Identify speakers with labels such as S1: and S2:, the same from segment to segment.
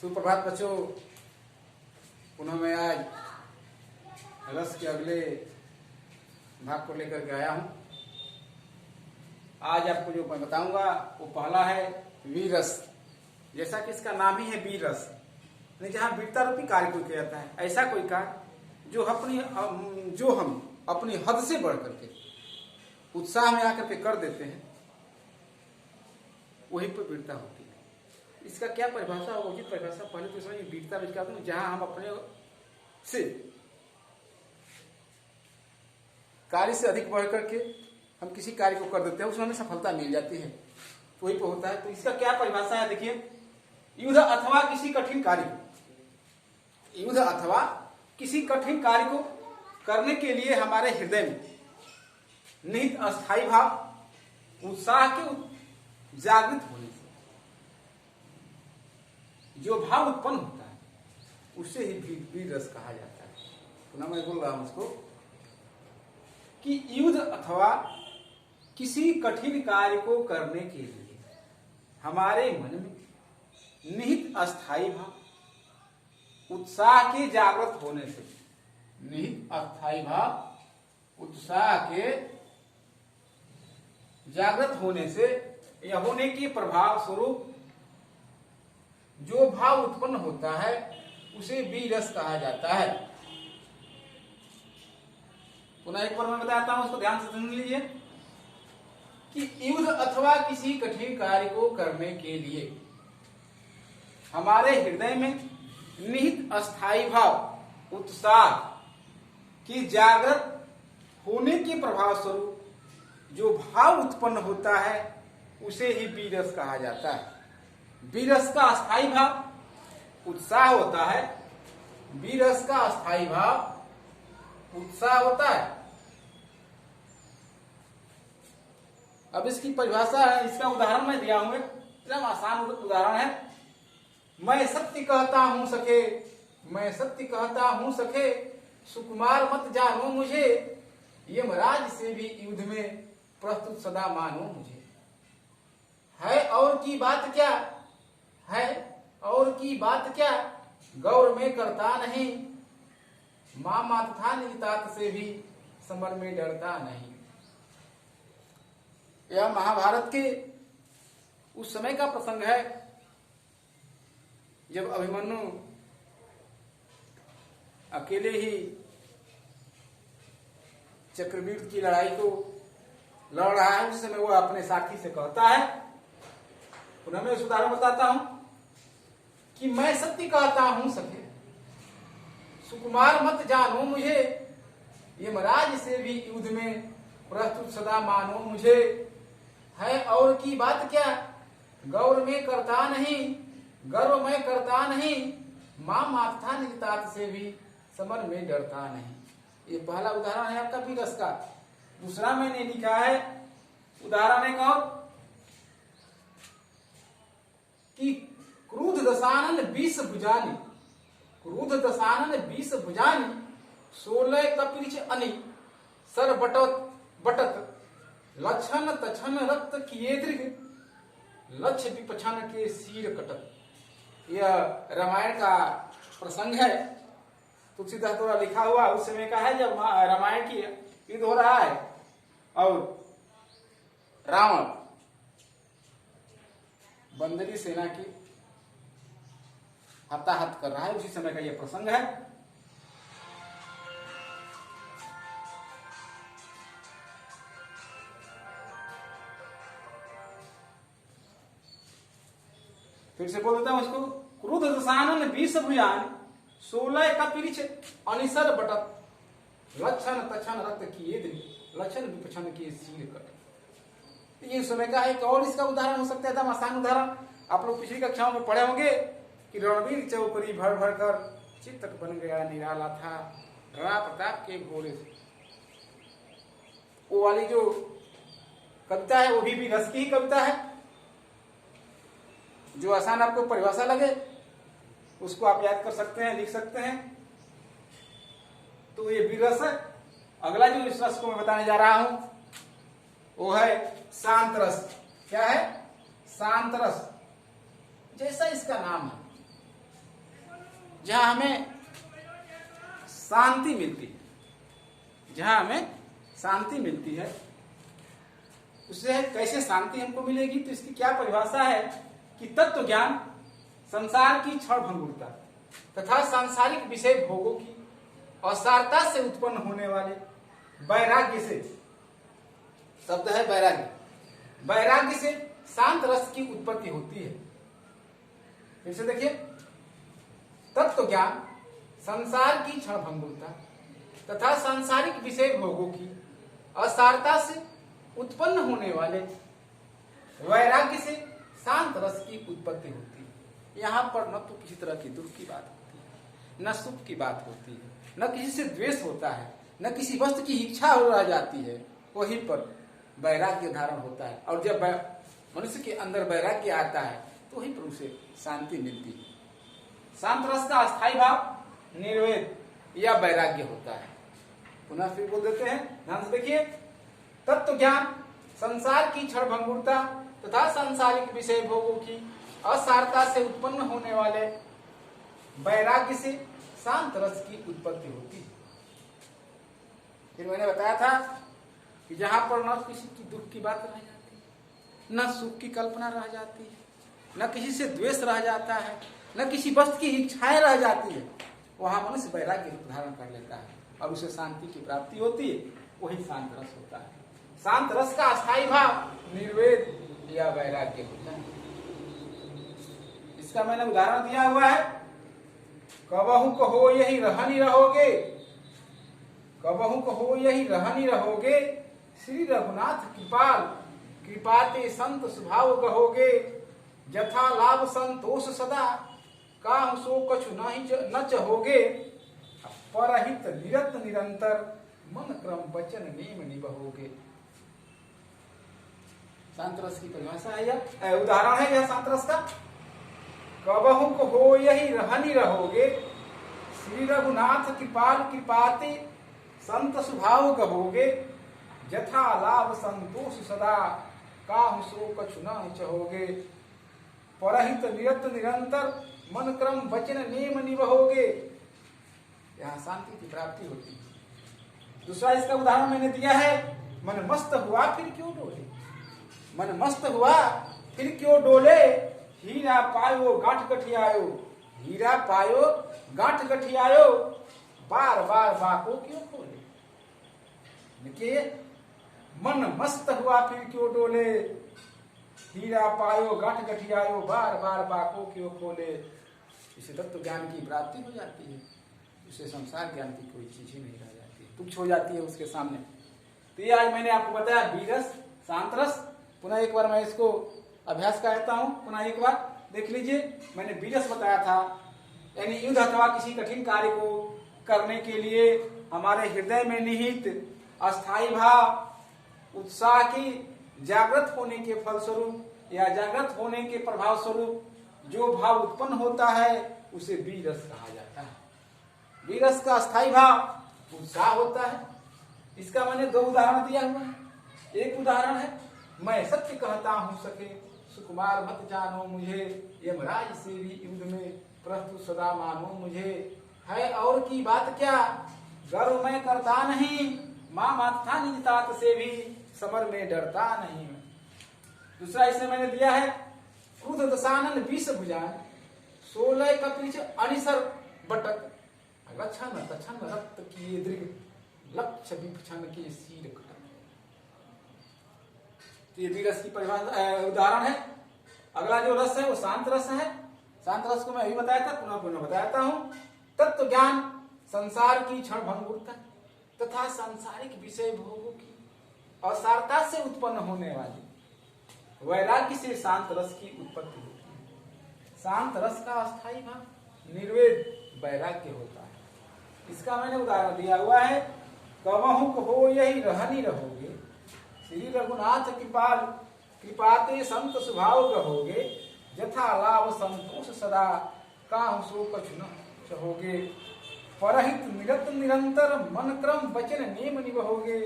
S1: सुप्रभात बच्चों, पुनः मैं आज रस के अगले भाग को लेकर के आया हूं। आज आपको जो मैं बताऊंगा वो पहला है वीरस। जैसा कि इसका नाम ही है वीरस, जहां वीरता रूपी कार्य को किया जाता है। ऐसा कोई कार्य जो हम अपनी हद से बढ़ करके उत्साह में आकर के कर देते हैं, वही पर वीरता होती है। इसका क्या परिभाषा होगी? उचित परिभाषा पहले तो समझिए। वीरता में जहां हम अपने से कार्य से अधिक बढ़ करके हम किसी कार्य को कर देते हैं, उसमें हमें सफलता मिल जाती है, तो वही पर होता है। तो इसका क्या परिभाषा है? देखिए, युद्ध अथवा किसी कठिन कार्य को, युद्ध अथवा किसी कठिन कार्य को करने के लिए हमारे हृदय में निहित अस्थायी भाव, उत्साह के जागृत होने से जो भाव उत्पन्न होता है, उसे ही वीर रस कहा जाता है। तो ना मैं बोल रहा हूं उसको कि युद्ध अथवा किसी कठिन कार्य को करने के लिए हमारे मन में निहित अस्थायी भाव, उत्साह के जागृत होने से, निहित अस्थायी भाव, उत्साह के जागृत होने से, यह होने के प्रभाव स्वरूप जो भाव उत्पन्न होता है उसे वीरस कहा जाता है। पुनः एक बार मैं बताता हूं, उसको ध्यान से सुन लीजिए कि युद्ध अथवा किसी कठिन कार्य को करने के लिए हमारे हृदय में निहित अस्थायी भाव, उत्साह की जागृत होने के प्रभाव स्वरूप जो भाव उत्पन्न होता है उसे ही वीरस कहा जाता है। वीरस का अस्थायी भाव उत्साह होता है, वीरस का अस्थायी भाव उत्साह होता है। अब इसकी परिभाषा है, इसका उदाहरण मैं दिया हूं, एकदम आसान उदाहरण है। मैं सत्य कहता हूं सखे, मैं सत्य कहता हूं सखे, सुकुमार मत जानो मुझे, यमराज से भी युद्ध में प्रस्तुत सदा मानो मुझे। है और की बात क्या, है और की बात क्या, गौर में करता नहीं, मां मात था नितात से भी समर में डरता नहीं। यह महाभारत के उस समय का प्रसंग है जब अभिमन्यु अकेले ही चक्रव्यूह की लड़ाई को लड़ रहा है। उस समय वह अपने साथी से कहता है, पुनः मैं उस उदाहरण बताता हूं कि मैं सत्य कहता हूं सखे, सुकुमार मत जानो मुझे, यमराज से भी युद्ध में प्रस्तुत सदा मानो मुझे। है और की बात क्या, गौर में करता नहीं, गर्व में करता नहीं, मां माथा नितात से भी समर में डरता नहीं। ये पहला उदाहरण है आपका वीरस का। दूसरा मैंने लिखा है उदाहरण एक और कि क्रोध दशानन 20 भुजानी, क्रोध दशानन 20 भुजानी, 16 कपिच अनि, सर बटत लक्षण तछन रक्त किए दृग, लक्ष्य विपछन के सीर कटत। यह रामायण का प्रसंग है। तुलसीदास द्वारा लिखा हुआ उस समय का है जब रामायण की युद्ध हो रहा है और रावण बंदरी सेना की हताहत कर रहा है। उसी समय का यह प्रसंग है। फिर से बोल देता हूं इसको। क्रोध दशानन 20 भुजान, 16 कपिच अनिसर बटत, लक्षण तछन रक्त किए दृग, लक्षण विपछन के सीर कट। ये समय का है। और इसका उदाहरण हो सकता है एकदम आसान उदाहरण। आप लोग पिछली कक्षाओं में पढ़े होंगे कि रणवीर चौकरी भर भर कर चित्तक बन गया निराला था, राणा प्रताप के घोड़े से। वो वाली जो कविता है वो भी रस की ही कविता है। जो आसान आपको परिभाषा लगे उसको आप याद कर सकते हैं, लिख सकते हैं। तो ये वीरस है। अगला जो इस रस को मैं बताने जा रहा हूं वो है शांत रस। क्या है? शांत रस। जैसा इसका नाम है, जहां हमें शांति मिलती है, जहां हमें शांति मिलती है। उससे कैसे शांति हमको मिलेगी, तो इसकी क्या परिभाषा है कि तत्व ज्ञान संसार की क्षण भंगुरता तथा सांसारिक विषय भोगों की असारता से उत्पन्न होने वाले वैराग्य से, शब्द है वैराग्य, वैराग्य से शांत रस की उत्पत्ति होती है। फिर से देखिए, तत्व ज्ञान संसार की क्षण भंगुरता तथा सांसारिक विषय भोगों की असारता से उत्पन्न होने वाले वैराग्य से शांत रस की उत्पत्ति होती है। यहाँ पर न तो किसी तरह की दुख की बात होती है, न सुख की बात होती है, न किसी से द्वेष होता है, न किसी वस्तु की इच्छा हो रह जाती है। वहीं पर वैराग्य धारण होता है, और जब मनुष्य के अंदर वैराग्य आता है तो वहीं पर उसे शांति मिलती है। शांत रस का अस्थायी भाव निर्वेद या वैराग्य होता है। पुनः फिर बोल देते हैं, ध्यान से देखिए, तत्व ज्ञान संसार की क्षण भंगुरता तथा सांसारिक विषय भोगों की असारता से उत्पन्न होने वाले वैराग्य से शांत रस की उत्पत्ति होती है। फिर मैंने बताया था कि जहां पर न किसी की दुख की बात रह जाती है, न सुख की कल्पना रह जाती है, न किसी से द्वेष रह जाता है, न किसी वस्तु की इच्छाएं रह जाती है, वहां मनुष्य वैराग्य धारण कर लेता है और उसे शांति की प्राप्ति होती है। वही शांत रस होता है। शांत रस का अस्थायी भाव निर्वेद या वैराग्य होता है। इसका मैंने उदाहरण दिया हुआ है, कबहु कहो यही रहनी रहोगे, कबहु कहो यही रहनी रहोगे, श्री रघुनाथ कृपाल कृपाते संत स्वभाव कहोगे, जथा लाभ संतोष सदा काहु सो कछु न चहोगे, परहित निरत निरंतर मन क्रम वचन नेम निबहोगे। शांत रस की परिभाषा है यह, उदाहरण है यह शांत रस का। कबहु कहो यही रहनी रहोगे, श्री रघुनाथ कृपाल कृपाते संत स्वभाव कहोगे, जथा लाभ संतोष सदा काहु सो कछु न चहोगे, परहित निरत निरंतर मन क्रम वचन नेम निबहोगे। यहाँ शांति की प्राप्ति होती है। दूसरा इसका उदाहरण मैंने दिया है, मन मस्त हुआ फिर क्यों डोले, मन मस्त हुआ फिर क्यों डोले, हीरा पायो गांठ गठियायो, हीरा पायो गांठ गठियायो, बार बार बाको क्यों खोले। देखिए, मन मस्त हुआ फिर क्यों डोले, हीरा पायो गांठ गठियायो, बार बार बाको क्यों खोले। इसे तत्व ज्ञान की प्राप्ति हो जाती है, उसे संसार ज्ञान की कोई चीज ही नहीं रह जाती, तुच्छ हो जाती है उसके सामने। तो ये आज मैंने आपको बताया बीरस, शांत रस। पुनः एक बार मैं इसको अभ्यास करता हूं, पुनः एक बार देख लीजिए। मैंने बीरस बताया था, यानी युद्ध अथवा किसी कठिन कार्य को करने के लिए हमारे हृदय में निहित अस्थायी भाव उत्साह की जागृत होने के फलस्वरूप या जागृत होने के प्रभाव स्वरूप जो भाव उत्पन्न होता है उसे बीरस कहा जाता है। बीरस का अस्थायी भाव उत्साह होता है। इसका मैंने दो उदाहरण दिया हुआ है। एक उदाहरण है, मैं सत्य कहता हूं सके, सुकुमार मत जानो मुझे, यमराज से भी युद्ध में प्रस्तुत सदा मानो मुझे, है और की बात क्या गर्व मैं करता नहीं, माँ माता निज तात से भी समर में डरता नहीं। दूसरा इसे मैंने दिया है, क्रुद्ध दशानन विष भुजान, 16 कपिच अनिसर बटक, लक्षण तछन रक्त किए दृग, लक्ष्य विपक्षण के शीर कटक। ये बीरस की परिभाषा उदाहरण है। अगला जो रस है वो शांत रस है। शांत रस को मैं अभी बताया था, पुनः पुनः बताता हूं। तत्व ज्ञान संसार की क्षण भंगुरता तथा सांसारिक विषय भोगों की असारता से उत्पन्न होने वाली वैराग्य से शांत रस की उत्पत्ति होती है। शांत रस का अस्थायी भाव निर्वेद वैराग्य होता है। इसका मैंने उदाहरण दिया हुआ है, कबहु कहो यही रहनी रहोगे, श्री रघुनाथ कृपाल कृपाते संत स्वभाव कहोगे, जथा लाभ संतोष सदा काहु सो कछु न चहोगे, परहित निरत निरंतर मन क्रम वचन नेम निबहोगे।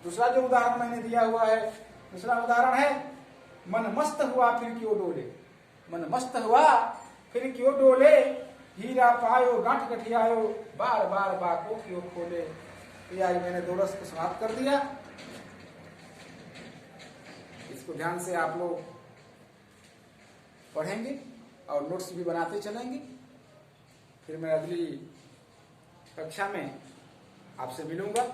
S1: दूसरा जो उदाहरण मैंने दिया हुआ है, दूसरा उदाहरण है, मन मस्त हुआ फिर क्यों डोले, मन मस्त हुआ फिर क्यों डोले, हीरा पायो गांठ गठियायो, बार बार बाको क्यों खोले। ये आज मैंने 2 रस को समाप्त कर दिया। इसको ध्यान से आप लोग पढ़ेंगे और नोट्स भी बनाते चलेंगे। फिर मैं अगली कक्षा में आपसे मिलूंगा।